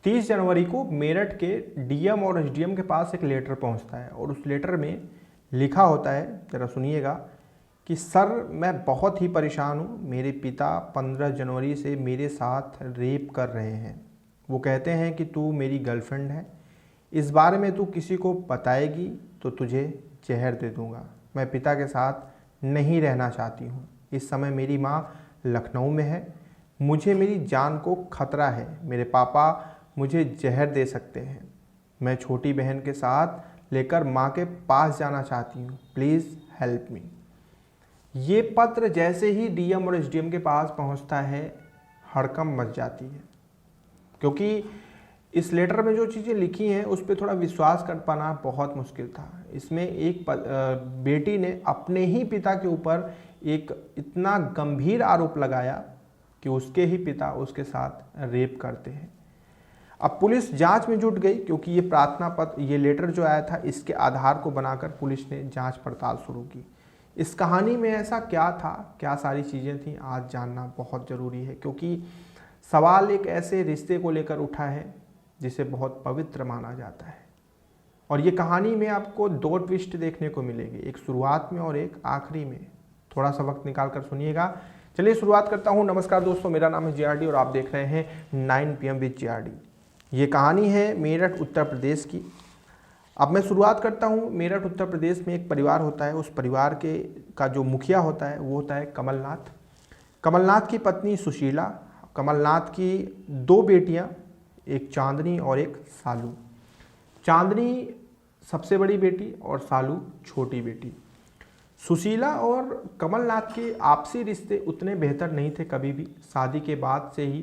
30 जनवरी को मेरठ के डीएम और एसडीएम के पास एक लेटर पहुंचता है और उस लेटर में लिखा होता है, जरा सुनिएगा, कि सर मैं बहुत ही परेशान हूँ। मेरे पिता 15 जनवरी से मेरे साथ रेप कर रहे हैं। वो कहते हैं कि तू मेरी गर्लफ्रेंड है, इस बारे में तू किसी को बताएगी तो तुझे जहर दे दूँगा। मैं पिता के साथ नहीं रहना चाहती हूँ। इस समय मेरी माँ लखनऊ में है, मुझे मेरी जान को खतरा है। मेरे पापा मुझे जहर दे सकते हैं। मैं छोटी बहन के साथ लेकर माँ के पास जाना चाहती हूँ, प्लीज़ हेल्प मी। ये पत्र जैसे ही डीएम और एसडीएम के पास पहुँचता है, हड़कंप मच जाती है, क्योंकि इस लेटर में जो चीज़ें लिखी हैं उस पर थोड़ा विश्वास कर पाना बहुत मुश्किल था। इसमें एक बेटी ने अपने ही पिता के ऊपर एक इतना गंभीर आरोप लगाया कि उसके ही पिता उसके साथ रेप करते हैं। अब पुलिस जांच में जुट गई, क्योंकि ये प्रार्थना पत्र, ये लेटर जो आया था, इसके आधार को बनाकर पुलिस ने जांच पड़ताल शुरू की। इस कहानी में ऐसा क्या था, क्या सारी चीज़ें थी, आज जानना बहुत ज़रूरी है, क्योंकि सवाल एक ऐसे रिश्ते को लेकर उठा है जिसे बहुत पवित्र माना जाता है। और ये कहानी में आपको 2 ट्विस्ट देखने को मिलेंगे, एक शुरुआत में और एक आखिरी में। थोड़ा सा वक्त निकाल कर सुनिएगा। चलिए शुरुआत करता हूँ। नमस्कार दोस्तों, मेरा नाम है JRD और आप देख रहे हैं 9 PM विद JRD। ये कहानी है मेरठ उत्तर प्रदेश की। अब मैं शुरुआत करता हूँ। मेरठ उत्तर प्रदेश में एक परिवार होता है, उस परिवार का जो मुखिया होता है वो होता है कमलनाथ। कमलनाथ की पत्नी सुशीला, कमलनाथ की 2 बेटियाँ, एक चांदनी और एक सालू। चांदनी सबसे बड़ी बेटी और सालू छोटी बेटी। सुशीला और कमलनाथ के आपसी रिश्ते उतने बेहतर नहीं थे कभी भी। शादी के बाद से ही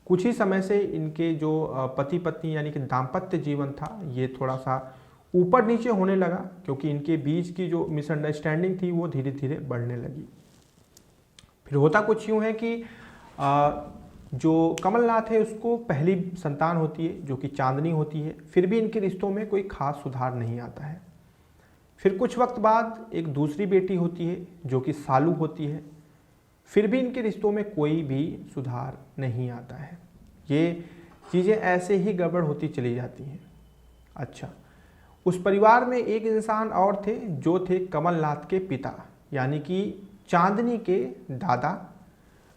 कुछ ही समय से इनके जो पति पत्नी यानी कि दाम्पत्य जीवन था, ये थोड़ा सा ऊपर नीचे होने लगा, क्योंकि इनके बीच की जो मिसअंडरस्टैंडिंग थी वो धीरे धीरे बढ़ने लगी। फिर होता कुछ यूँ है कि जो कमलनाथ है उसको पहली संतान होती है जो कि चांदनी होती है। फिर भी इनके रिश्तों में कोई खास सुधार नहीं आता है। फिर कुछ वक्त बाद एक दूसरी बेटी होती है जो कि सालू होती है। फिर भी इनके रिश्तों में कोई भी सुधार नहीं आता है। ये चीज़ें ऐसे ही गड़बड़ होती चली जाती हैं। अच्छा, उस परिवार में एक इंसान और थे जो थे कमलनाथ के पिता, यानी कि चांदनी के दादा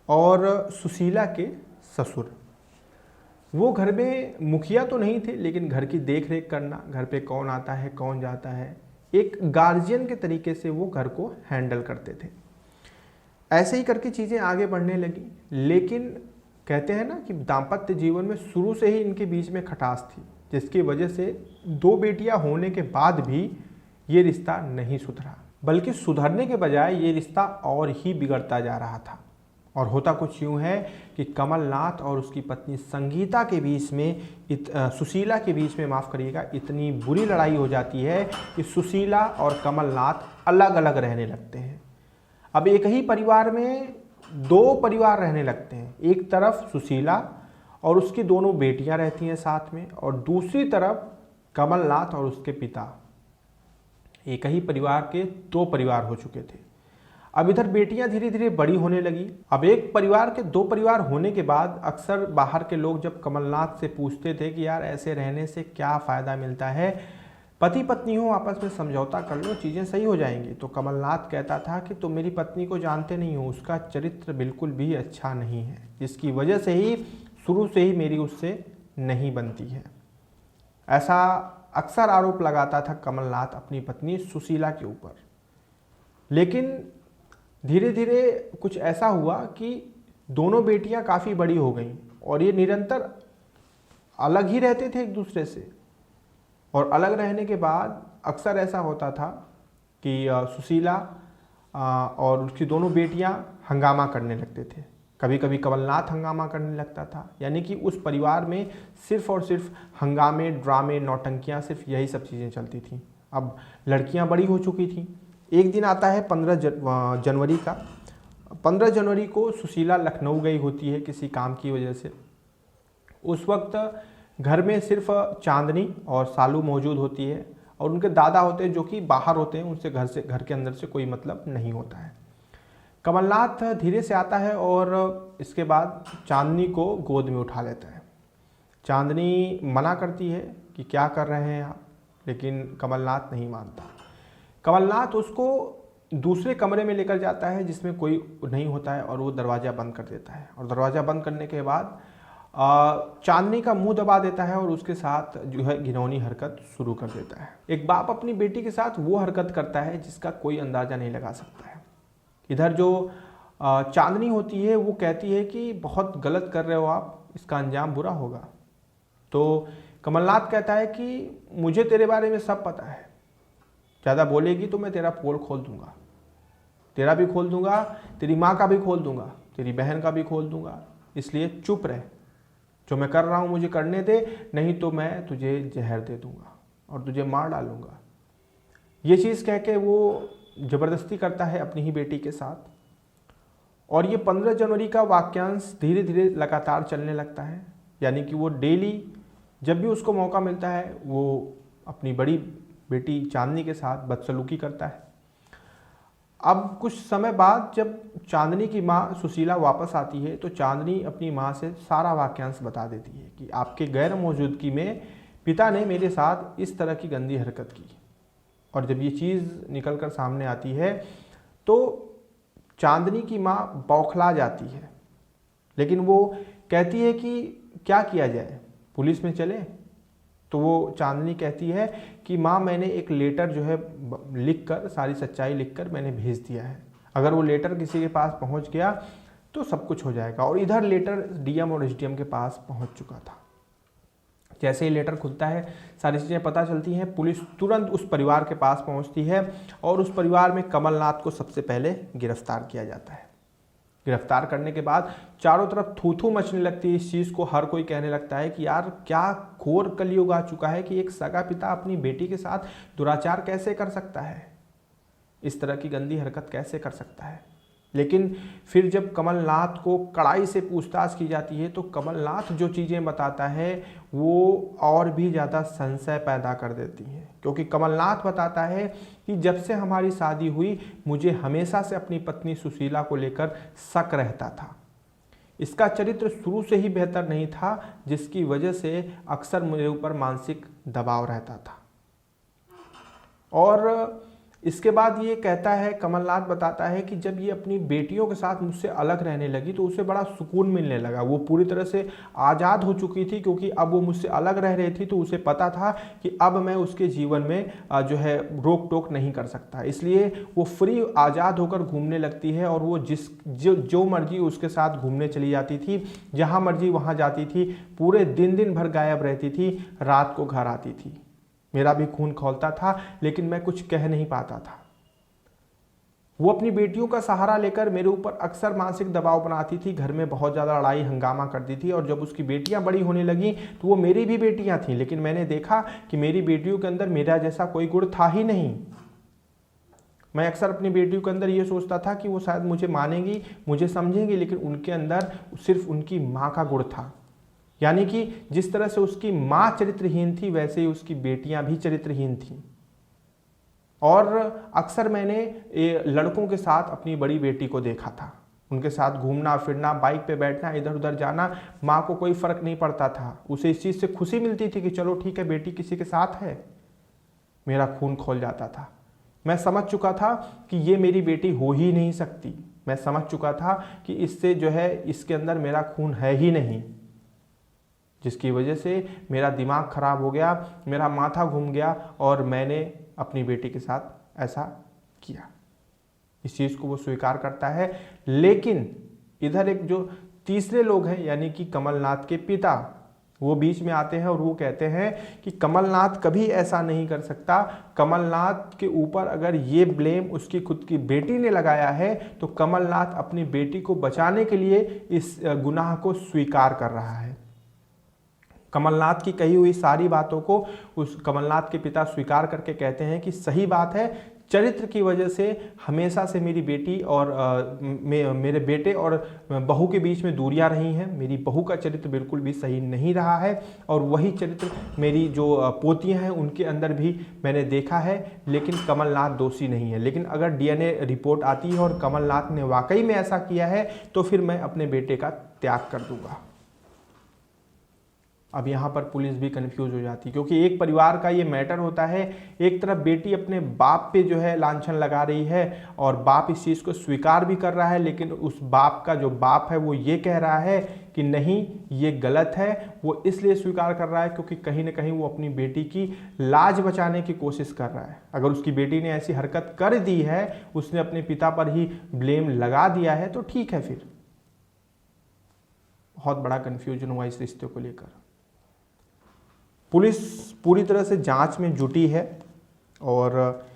और सुशीला के ससुर। वो घर में मुखिया तो नहीं थे, लेकिन घर की देख रेख करना, घर पे कौन आता है कौन जाता है, एक गार्जियन के तरीके से वो घर को हैंडल करते थे। ऐसे ही करके चीज़ें आगे बढ़ने लगी। लेकिन कहते हैं ना कि दाम्पत्य जीवन में शुरू से ही इनके बीच में खटास थी, जिसकी वजह से 2 बेटियां होने के बाद भी ये रिश्ता नहीं सुधरा, बल्कि सुधरने के बजाय ये रिश्ता और ही बिगड़ता जा रहा था। और होता कुछ यूँ है कि कमलनाथ और उसकी पत्नी संगीता के बीच में, सुशीला के बीच में, माफ़ करिएगा, इतनी बुरी लड़ाई हो जाती है कि सुशीला और कमलनाथ अलग अलग रहने लगते हैं। अब एक ही परिवार में 2 परिवार रहने लगते हैं। एक तरफ सुशीला और उसकी दोनों बेटियां रहती हैं साथ में, और दूसरी तरफ कमलनाथ और उसके पिता। एक ही परिवार के 2 परिवार हो चुके थे। अब इधर बेटियां धीरे धीरे बड़ी होने लगी। अब एक परिवार के 2 परिवार होने के बाद अक्सर बाहर के लोग जब कमलनाथ से पूछते थे कि यार ऐसे रहने से क्या फ़ायदा मिलता है, पति पत्नी हो, आपस में समझौता कर लो, चीज़ें सही हो जाएंगी, तो कमलनाथ कहता था कि तुम मेरी पत्नी को जानते नहीं हो, उसका चरित्र बिल्कुल भी अच्छा नहीं है, जिसकी वजह से ही शुरू से ही मेरी उससे नहीं बनती है। ऐसा अक्सर आरोप लगाता था कमलनाथ अपनी पत्नी सुशीला के ऊपर। लेकिन धीरे धीरे कुछ ऐसा हुआ कि दोनों बेटियां काफ़ी बड़ी हो गईं और ये निरंतर अलग ही रहते थे एक दूसरे से। और अलग रहने के बाद अक्सर ऐसा होता था कि सुशीला और उसकी दोनों बेटियां हंगामा करने लगते थे। कभी कभी कमलनाथ हंगामा करने लगता था। यानी कि उस परिवार में सिर्फ़ और सिर्फ हंगामे, ड्रामे, नौटंकियां, सिर्फ यही सब चीज़ें चलती थीं। अब लड़कियां बड़ी हो चुकी थीं। एक दिन आता है 15 जनवरी का। 15 जनवरी को सुशीला लखनऊ गई होती है किसी काम की वजह से। उस वक्त घर में सिर्फ चांदनी और सालू मौजूद होती है, और उनके दादा होते हैं जो कि बाहर होते हैं, उनसे घर के अंदर से कोई मतलब नहीं होता है। कमलनाथ धीरे से आता है और इसके बाद चांदनी को गोद में उठा लेता है। चांदनी मना करती है कि क्या कर रहे हैं आप, लेकिन कमलनाथ नहीं मानता। कमलनाथ उसको दूसरे कमरे में लेकर जाता है जिसमें कोई नहीं होता है और वो दरवाज़ा बंद कर देता है। और दरवाज़ा बंद करने के बाद चांदनी का मुंह दबा देता है और उसके साथ जो है घिनौनी हरकत शुरू कर देता है। एक बाप अपनी बेटी के साथ वो हरकत करता है जिसका कोई अंदाज़ा नहीं लगा सकता है। इधर जो चांदनी होती है वो कहती है कि बहुत गलत कर रहे हो आप, इसका अंजाम बुरा होगा। तो कमलनाथ कहता है कि मुझे तेरे बारे में सब पता है, ज़्यादा बोलेगी तो मैं तेरा पोल खोल दूंगा, तेरा भी खोल दूंगा, तेरी माँ का भी खोल दूंगा, तेरी बहन का भी खोल दूंगा, इसलिए चुप रह, जो मैं कर रहा हूँ मुझे करने दे, नहीं तो मैं तुझे जहर दे दूंगा और तुझे मार डालूंगा। ये चीज़ कह के वो ज़बरदस्ती करता है अपनी ही बेटी के साथ। और ये 15 जनवरी का वाक्यांश धीरे धीरे लगातार चलने लगता है, यानी कि वो डेली जब भी उसको मौका मिलता है वो अपनी बड़ी बेटी चांदनी के साथ बदसलूकी करता है। अब कुछ समय बाद जब चांदनी की माँ सुशीला वापस आती है तो चांदनी अपनी माँ से सारा वाक्यांश बता देती है कि आपके गैर मौजूदगी में पिता ने मेरे साथ इस तरह की गंदी हरकत की। और जब ये चीज़ निकल कर सामने आती है तो चांदनी की माँ बौखला जाती है, लेकिन वो कहती है कि क्या किया जाए, पुलिस में चले। तो वो चांदनी कहती है कि माँ मैंने एक लेटर जो है लिखकर, सारी सच्चाई लिखकर मैंने भेज दिया है, अगर वो लेटर किसी के पास पहुंच गया तो सब कुछ हो जाएगा। और इधर लेटर डीएम और एसडीएम के पास पहुंच चुका था। जैसे ही लेटर खुलता है सारी चीज़ें पता चलती हैं, पुलिस तुरंत उस परिवार के पास पहुंचती है और उस परिवार में कमलनाथ को सबसे पहले गिरफ्तार किया जाता है। गिरफ्तार करने के बाद चारों तरफ थू थू मचने लगती है इस चीज़ को। हर कोई कहने लगता है कि यार क्या घोर कलयुग आ चुका है कि एक सगा पिता अपनी बेटी के साथ दुराचार कैसे कर सकता है, इस तरह की गंदी हरकत कैसे कर सकता है। लेकिन फिर जब कमलनाथ को कड़ाई से पूछताछ की जाती है तो कमलनाथ जो चीज़ें बताता है वो और भी ज़्यादा संशय पैदा कर देती हैं, क्योंकि कमलनाथ बताता है कि जब से हमारी शादी हुई मुझे हमेशा से अपनी पत्नी सुशीला को लेकर शक रहता था। इसका चरित्र शुरू से ही बेहतर नहीं था, जिसकी वजह से अक्सर मेरे ऊपर मानसिक दबाव रहता था। और इसके बाद ये कहता है, कमलनाथ बताता है कि जब ये अपनी बेटियों के साथ मुझसे अलग रहने लगी तो उसे बड़ा सुकून मिलने लगा। वो पूरी तरह से आज़ाद हो चुकी थी, क्योंकि अब वो मुझसे अलग रह रही थी तो उसे पता था कि अब मैं उसके जीवन में जो है रोक टोक नहीं कर सकता। इसलिए वो फ्री आज़ाद होकर घूमने लगती है और वो जो मर्जी उसके साथ घूमने चली जाती थी, जहाँ मर्जी वहाँ जाती थी, पूरे दिन भर गायब रहती थी, रात को घर आती थी। मेरा भी खून खौलता था लेकिन मैं कुछ कह नहीं पाता था। वो अपनी बेटियों का सहारा लेकर मेरे ऊपर अक्सर मानसिक दबाव बनाती थी, घर में बहुत ज़्यादा लड़ाई हंगामा करती थी। और जब उसकी बेटियां बड़ी होने लगी तो वो मेरी भी बेटियां थीं, लेकिन मैंने देखा कि मेरी बेटियों के अंदर मेरा जैसा कोई गुण था ही नहीं। मैं अक्सर अपनी बेटियों के अंदर ये सोचता था कि वो शायद मुझे मानेंगी, मुझे समझेंगी, लेकिन उनके अंदर सिर्फ उनकी माँ का गुण था। यानी कि जिस तरह से उसकी माँ चरित्रहीन थी वैसे ही उसकी बेटियां भी चरित्रहीन थीं। और अक्सर मैंने लड़कों के साथ अपनी बड़ी बेटी को देखा था, उनके साथ घूमना फिरना, बाइक पे बैठना, इधर उधर जाना, माँ को कोई फर्क नहीं पड़ता था। उसे इस चीज़ से खुशी मिलती थी कि चलो ठीक है बेटी किसी के साथ है। मेरा खून खौल जाता था। मैं समझ चुका था कि ये मेरी बेटी हो ही नहीं सकती। मैं समझ चुका था कि इससे जो है इसके अंदर मेरा खून है ही नहीं, जिसकी वजह से मेरा दिमाग खराब हो गया, मेरा माथा घूम गया और मैंने अपनी बेटी के साथ ऐसा किया। इस चीज़ को वो स्वीकार करता है। लेकिन इधर एक जो तीसरे लोग हैं यानी कि कमलनाथ के पिता, वो बीच में आते हैं और वो कहते हैं कि कमलनाथ कभी ऐसा नहीं कर सकता। कमलनाथ के ऊपर अगर ये ब्लेम उसकी खुद की बेटी ने लगाया है तो कमलनाथ अपनी बेटी को बचाने के लिए इस गुनाह को स्वीकार कर रहा है। कमलनाथ की कही हुई सारी बातों को उस कमलनाथ के पिता स्वीकार करके कहते हैं कि सही बात है, चरित्र की वजह से हमेशा से मेरी बेटी और मेरे बेटे और बहू के बीच में दूरियां रही हैं। मेरी बहू का चरित्र बिल्कुल भी सही नहीं रहा है और वही चरित्र मेरी जो पोतियां हैं उनके अंदर भी मैंने देखा है, लेकिन कमलनाथ दोषी नहीं है। लेकिन अगर डीएनए रिपोर्ट आती है और कमलनाथ ने वाकई में ऐसा किया है तो फिर मैं अपने बेटे का त्याग कर दूंगा। अब यहाँ पर पुलिस भी कंफ्यूज हो जाती है, क्योंकि एक परिवार का ये मैटर होता है। एक तरफ बेटी अपने बाप पे जो है लांछन लगा रही है और बाप इस चीज़ को स्वीकार भी कर रहा है, लेकिन उस बाप का जो बाप है वो ये कह रहा है कि नहीं ये गलत है। वो इसलिए स्वीकार कर रहा है क्योंकि कहीं ना कहीं वो अपनी बेटी की लाज बचाने की कोशिश कर रहा है। अगर उसकी बेटी ने ऐसी हरकत कर दी है, उसने अपने पिता पर ही ब्लेम लगा दिया है, तो ठीक है। फिर बहुत बड़ा कन्फ्यूजन हुआ इस रिश्ते को लेकर। पुलिस पूरी तरह से जांच में जुटी है और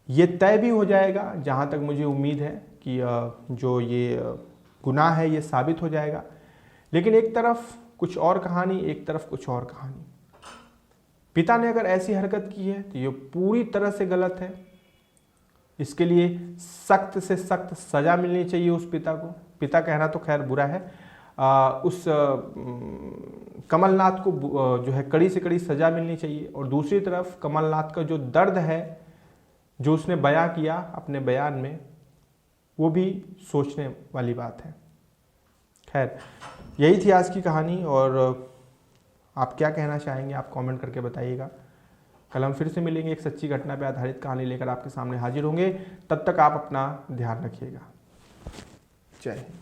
ये तय भी हो जाएगा, जहां तक मुझे उम्मीद है कि जो ये गुनाह है ये साबित हो जाएगा। लेकिन एक तरफ कुछ और कहानी, एक तरफ कुछ और कहानी। पिता ने अगर ऐसी हरकत की है तो ये पूरी तरह से गलत है। इसके लिए सख्त से सख्त सजा मिलनी चाहिए उस पिता को। पिता कहना तो खैर बुरा है, उस कमलनाथ को जो है कड़ी से कड़ी सजा मिलनी चाहिए। और दूसरी तरफ कमलनाथ का जो दर्द है जो उसने बयां किया अपने बयान में, वो भी सोचने वाली बात है। खैर, यही थी आज की कहानी और आप क्या कहना चाहेंगे आप कमेंट करके बताइएगा। कल हम फिर से मिलेंगे, एक सच्ची घटना पर आधारित कहानी लेकर आपके सामने हाजिर होंगे। तब तक आप अपना ध्यान रखिएगा। जय हिंद।